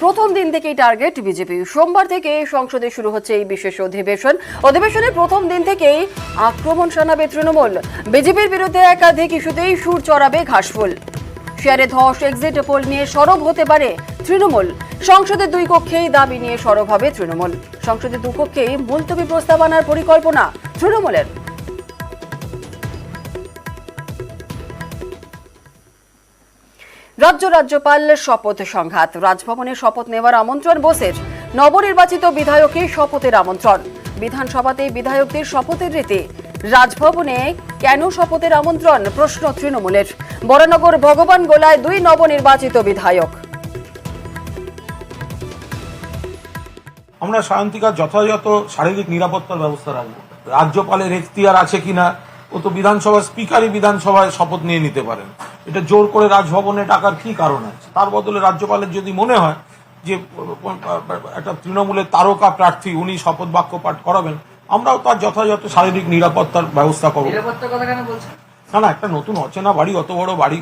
প্রথম দিন থেকেই টার্গেট বিজেপি। সোমবার থেকে সংসদে শুরু হচ্ছে এই বিশেষ অধিবেশন। অধিবেশনের প্রথম দিন থেকেই আক্রমণ শানাবে তৃণমূল। বিজেপির বিরুদ্ধে একাধিক ইস্যুতেই সুর চড়াবে ঘাসফুল। শেয়ারে ধস, এক্সিট পোল নিয়ে সরব হতে পারে তৃণমূল। সংসদের দুই কক্ষেই দাবি নিয়ে সরব হবে তৃণমূল। সংসদের দুকক্ষেই মুলতবি প্রস্তাব আনার পরিকল্পনা তৃণমূলের। রাজ্যপাল শপথ সংঘাত। রাজভবনে শপথ নেওয়ার আমন্ত্রণ বোসের। নবনির্বাচিত বিধায়কের শপথের আমন্ত্রণ। বিধানসভাতে বিধায়কদের শপথের রীতি। রাজভবনে কেন শপথের আমন্ত্রণ, প্রশ্ন তৃণমূলের। বরানগর ভগবান গোলায় দুই নবনির্বাচিত বিধায়ক। আমরা সায়ন্তিকার যথাযথ শারীরিক নিরাপত্তার ব্যবস্থা রাখবো। রাজ্যপালের এখতিয়ার আছে কিনা, ও তো বিধানসভার স্পিকারই বিধানসভায় শপথ নিয়ে নিতে পারেন। এটা জোর করে রাজভবনে ডাকার কি কারণ আছে? তার বদলে রাজ্যপালের যদি মনে হয় যে একটা তৃণমূলের তারকা প্রার্থী উনি শপথ বাক্য পাঠ করাবেন, আমরাও তার যথাযথ শারীরিক নিরাপত্তার ব্যবস্থা করবো। নিরাপত্তার কথা কেন বলছেন? না, একটা নতুন অচেনা বাড়ি, অত বড় বাড়ি